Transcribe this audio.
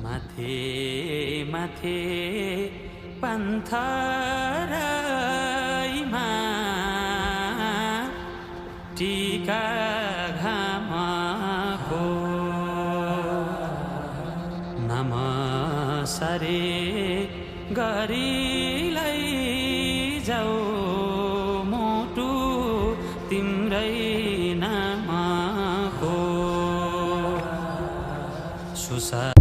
माथे माथे पन्थराईमा टीका घामको नमसरे गरी जाऊ मुटु तिम्रै नामको सुसा